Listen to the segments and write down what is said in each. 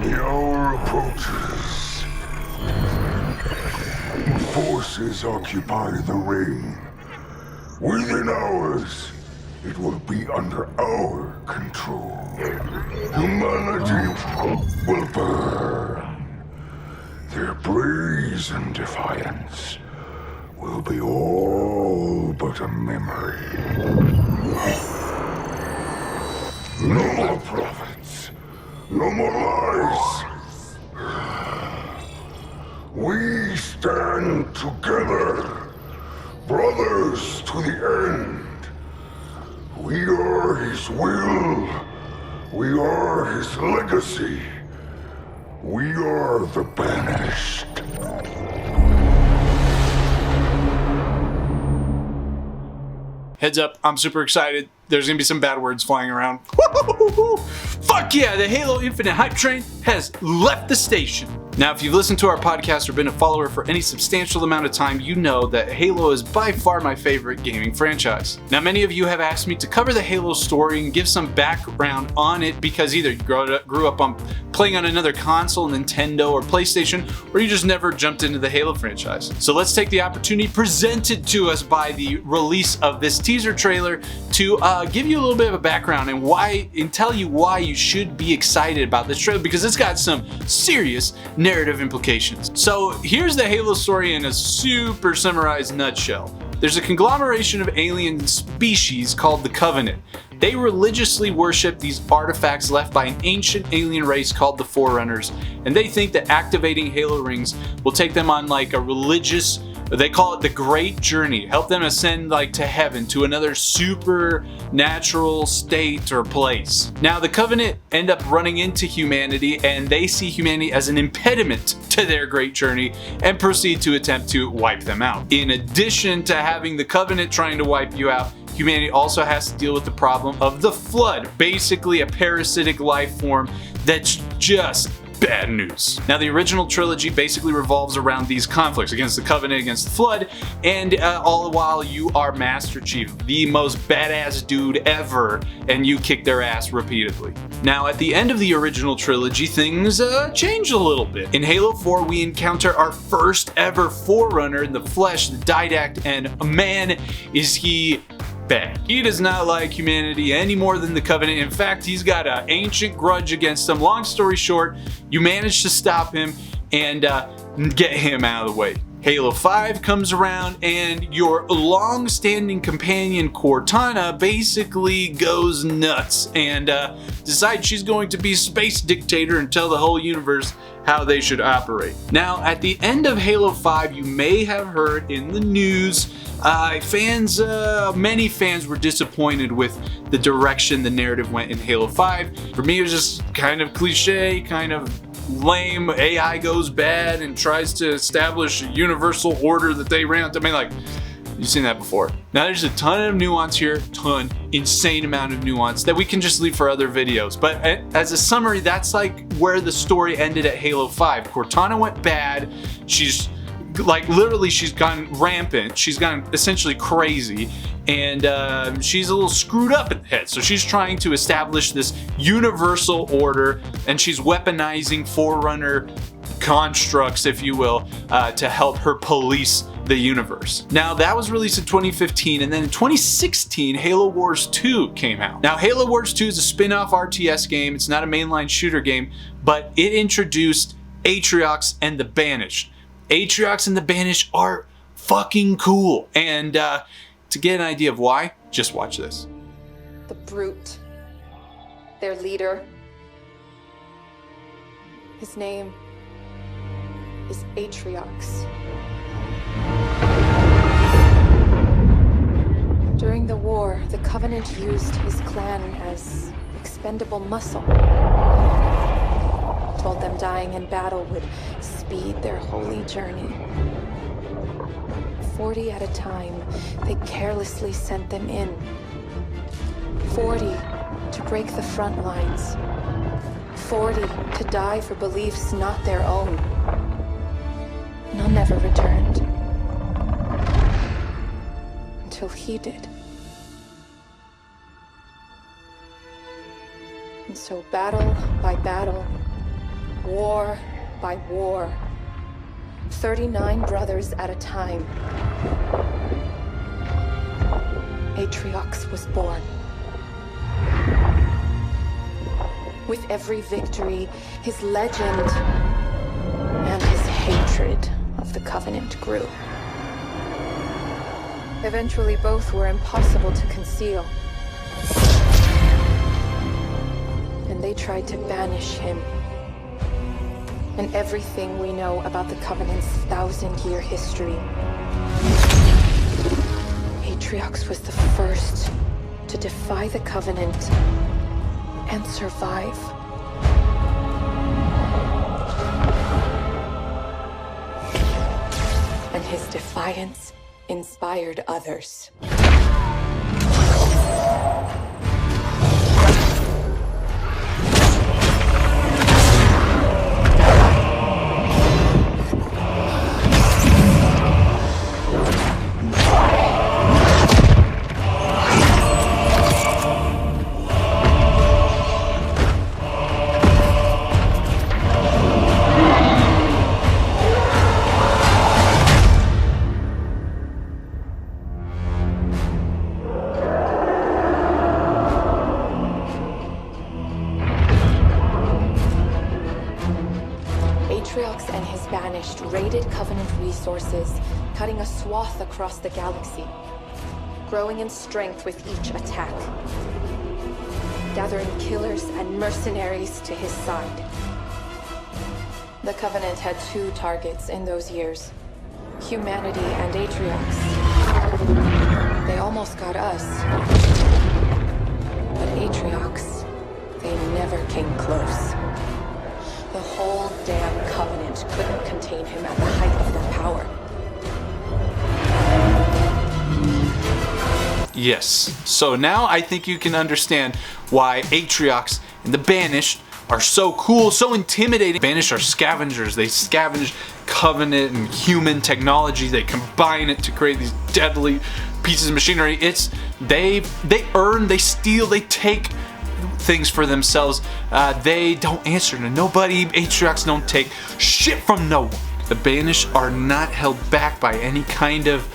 The hour approaches. Forces occupy the ring. Within hours, it will be under our control. Humanity will burn. Their brazen defiance will be all but a memory. No more prophets. No more lies. We stand together, brothers to the end. We are his will. We are his legacy. We are the Banished. Heads up, I'm super excited. There's gonna be some bad words flying around. Fuck yeah, the Halo Infinite hype train has left the station. Now, if you've listened to our podcast or been a follower for any substantial amount of time, you know that Halo is by far my favorite gaming franchise. Now, many of you have asked me to cover the Halo story and give some background on it because either you grew up on playing on another console, Nintendo or PlayStation, or you just never jumped into the Halo franchise. So let's take the opportunity presented to us by the release of this teaser trailer to give you a little bit of a background and tell you why you should be excited about this trailer, because it's got some serious narrative implications. So here's the Halo story in a super summarized nutshell. There's a conglomeration of alien species called the Covenant. They religiously worship these artifacts left by an ancient alien race called the Forerunners, and they think that activating Halo rings will take them on like a religious, they call it the Great Journey, help them ascend like to heaven, to another supernatural state or place. Now the Covenant end up running into humanity, and they see humanity as an impediment to their great journey and proceed to attempt to wipe them out. In addition to having the Covenant trying to wipe you out, humanity also has to deal with the problem of the Flood, basically a parasitic life form that's just bad news. Now, the original trilogy basically revolves around these conflicts against the Covenant, against the Flood, and all the while you are Master Chief, the most badass dude ever, and you kick their ass repeatedly. Now, at the end of the original trilogy, things change a little bit. In Halo 4, we encounter our first ever Forerunner in the flesh, the Didact, and man, is he bad. He does not like humanity any more than the Covenant. In fact, he's got an ancient grudge against them. Long story short, you manage to stop him and get him out of the way. Halo 5 comes around, and your long-standing companion Cortana basically goes nuts and decides she's going to be space dictator and tell the whole universe how they should operate. Now, at the end of Halo 5, you may have heard in the news, many fans were disappointed with the direction the narrative went in Halo 5. For me, it was just kind of cliche, kind of lame. AI goes bad and tries to establish a universal order that they ran. I mean, like, you've seen that before. Now, there's a ton of nuance here, insane amount of nuance that we can just leave for other videos. But as a summary, that's like where the story ended at Halo 5. Cortana went bad. She's like, literally, she's gone rampant. She's gone essentially crazy, and she's a little screwed up in the head. So she's trying to establish this universal order, and she's weaponizing Forerunner constructs, if you will, to help her police the universe. Now, that was released in 2015, and then in 2016, Halo Wars 2 came out. Now, Halo Wars 2 is a spin-off RTS game. It's not a mainline shooter game, but it introduced Atriox and the Banished. Atriox and the Banished are fucking cool. And to get an idea of why, just watch this. The Brute, their leader. His name is Atriox. During the war, the Covenant used his clan as expendable muscle. Told them dying in battle would speed their holy journey. 40 at a time, they carelessly sent them in. 40 to break the front lines. 40 to die for beliefs not their own. None ever returned. Until he did. And so battle by battle, war by war, 39 brothers at a time, Atriox was born. With every victory, his legend and his hatred of the Covenant grew. Eventually, both were impossible to conceal. And they tried to banish him. And everything we know about the Covenant's 1,000-year history. Atriox was the first to defy the Covenant and survive. And his defiance inspired others. Atriox and his Banished raided Covenant resources, cutting a swath across the galaxy, growing in strength with each attack, gathering killers and mercenaries to his side. The Covenant had two targets in those years, humanity and Atriox. They almost got us, but Atriox, they never came close. The whole damn Covenant couldn't contain him at the height of their power. Yes. So now I think you can understand why Atriox and the Banished are so cool, so intimidating. Banished are scavengers. They scavenge Covenant and human technology. They combine it to create these deadly pieces of machinery. They earn, they steal, they take things for themselves. They don't answer to nobody. Atriox don't take shit from no one. The Banished are not held back by any kind of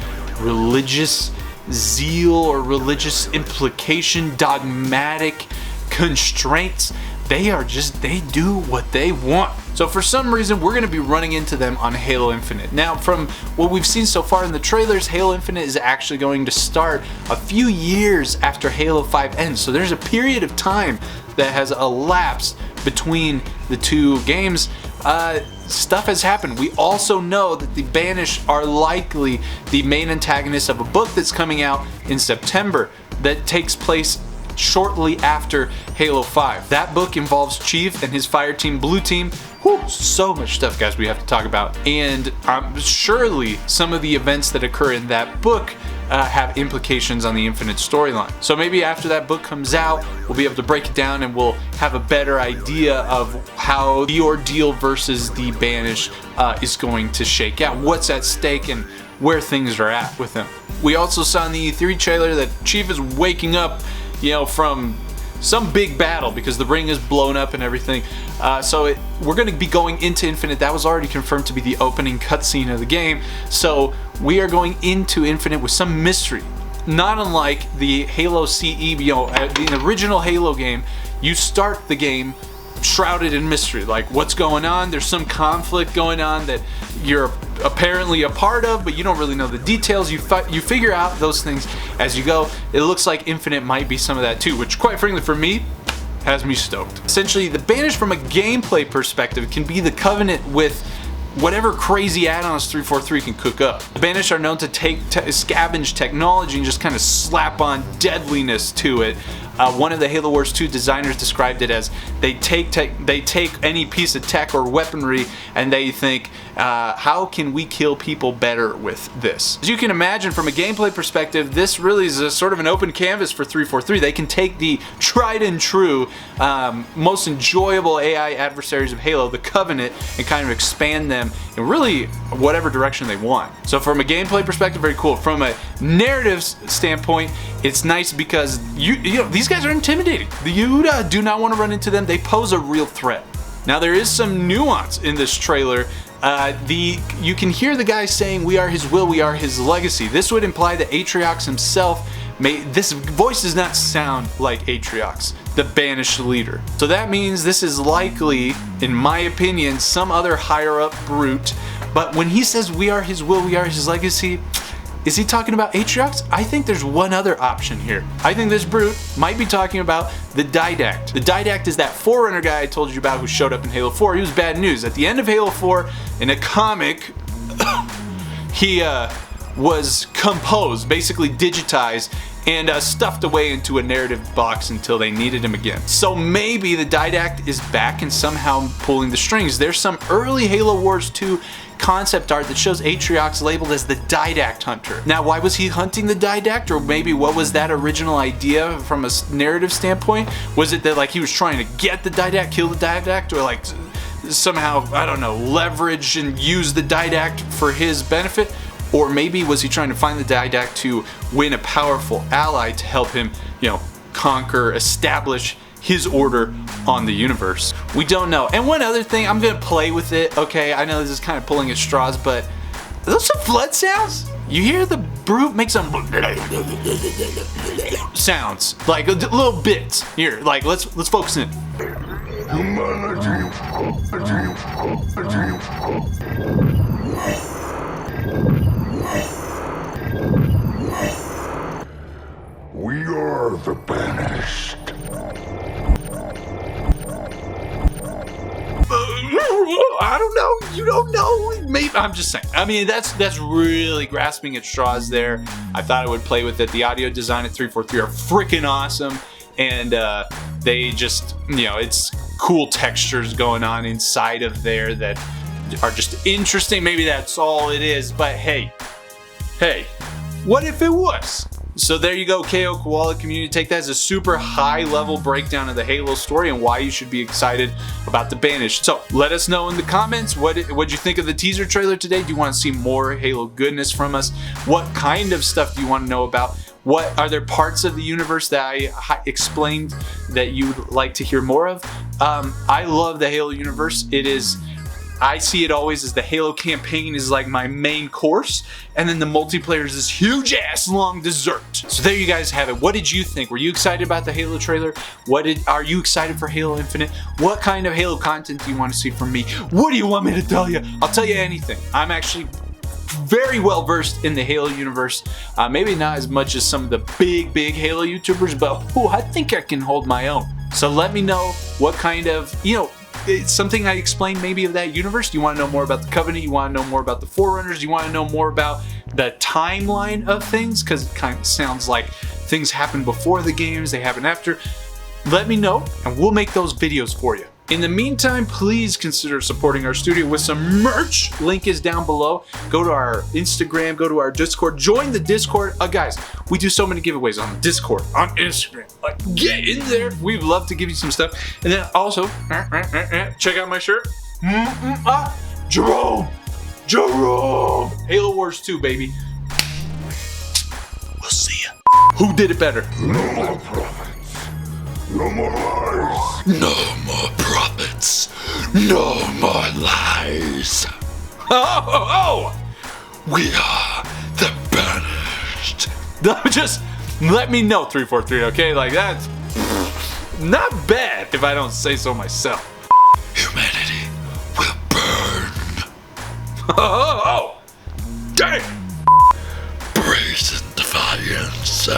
religious zeal or religious implication, dogmatic constraints. They do what they want. So for some reason, we're going to be running into them on Halo Infinite. Now, from what we've seen so far in the trailers, Halo Infinite is actually going to start a few years after Halo 5 ends. So there's a period of time that has elapsed between the two games. Stuff has happened. We also know that the Banished are likely the main antagonists of a book that's coming out in September that takes place shortly after Halo 5. That book involves Chief and his fire team, Blue Team. Whew, so much stuff, guys, we have to talk about. And surely some of the events that occur in that book have implications on the Infinite storyline. So maybe after that book comes out, we'll be able to break it down and we'll have a better idea of how the ordeal versus the Banished is going to shake out, what's at stake, and where things are at with them. We also saw in the E3 trailer that Chief is waking up, from some big battle because the ring is blown up and everything. We're going to be going into Infinite. That was already confirmed to be the opening cutscene of the game. So we are going into Infinite with some mystery. Not unlike the Halo CE, the original Halo game, you start the game shrouded in mystery. Like, what's going on? There's some conflict going on that you're apparently a part of, but you don't really know the details. You figure out those things as you go. It looks like Infinite might be some of that too, which quite frankly for me has me stoked. Essentially, the Banished from a gameplay perspective can be the Covenant with whatever crazy add-ons 343 can cook up. The Banished are known to scavenge technology and just kind of slap on deadliness to it. One of the Halo Wars 2 designers described it as they take any piece of tech or weaponry and they think, how can we kill people better with this? As you can imagine, from a gameplay perspective, this really is a sort of an open canvas for 343. They can take the tried and true, most enjoyable AI adversaries of Halo, the Covenant, and kind of expand them in really whatever direction they want. So from a gameplay perspective, very cool. From a narrative standpoint, it's nice because you know these guys are intimidating. You do not want to run into them. They pose a real threat. Now there is some nuance in this trailer. You can hear the guy saying, "We are his will, we are his legacy." This would imply that Atriox himself this voice does not sound like Atriox, the Banished leader. So that means this is likely, in my opinion, some other higher up brute. But when he says, "We are his will, we are his legacy," is he talking about Atriox? I think there's one other option here. I think this brute might be talking about the Didact. The Didact is that Forerunner guy I told you about who showed up in Halo 4. He was bad news. At the end of Halo 4, in a comic, he was composed, basically digitized, and stuffed away into a narrative box until they needed him again. So maybe the Didact is back and somehow pulling the strings. There's some early Halo Wars 2 concept art that shows Atriox labeled as the Didact Hunter. Now, why was he hunting the Didact? Or maybe what was that original idea from a narrative standpoint? Was it that like he was trying to get the Didact, kill the Didact, or like somehow, I don't know, leverage and use the Didact for his benefit? Or maybe was he trying to find the Didact to win a powerful ally to help him, you know, conquer, establish his order on the universe? We don't know. And one other thing, I'm gonna play with it, okay? I know this is kind of pulling at straws, but are those some flood sounds? You hear the brute make some sounds, like little bits. Here, like let's focus in. We are the Banished. I don't know. You don't know. Maybe I'm just saying. I mean, that's really grasping at straws there. I thought I would play with it. The audio design at 343 are freaking awesome, and they just, you know, it's cool textures going on inside of there that are just interesting. Maybe that's all it is. But hey, what if it was? So there you go, KO Koala community. Take that as a super high level breakdown of the Halo story and why you should be excited about the Banished. So let us know in the comments what'd you think of the teaser trailer today. Do you want to see more Halo goodness from us? What kind of stuff do you want to know about? What are there parts of the universe that I explained that you'd like to hear more of? I love the Halo universe. I see it always as the Halo campaign is like my main course, and then the multiplayer is this huge ass long dessert. So there you guys have it. What did you think? Were you excited about the Halo trailer? Are you excited for Halo Infinite? What kind of Halo content do you want to see from me? What do you want me to tell you? I'll tell you anything. I'm actually very well versed in the Halo universe. Maybe not as much as some of the big Halo YouTubers, but I think I can hold my own. So let me know what kind of, it's something I explained maybe of that universe. Do you want to know more about the Covenant? You want to know more about the Forerunners? You want to know more about the timeline of things? Because it kind of sounds like things happen before the games, they happen after. Let me know and we'll make those videos for you. In the meantime, please consider supporting our studio with some merch. Link is down below. Go to our Instagram, go to our Discord, join the Discord. Guys, we do so many giveaways on Discord, on Instagram. Like, get in there. We'd love to give you some stuff. And then also, check out my shirt. Jerome. Halo Wars 2, baby. We'll see ya. Who did it better? No more prophets. No more lies. No more prophets. No more lies. Oh! We are the Banished. Just let me know, 343, okay? Like, that's not bad if I don't say so myself. Humanity will burn. Oh! Dang! Brazen defiance.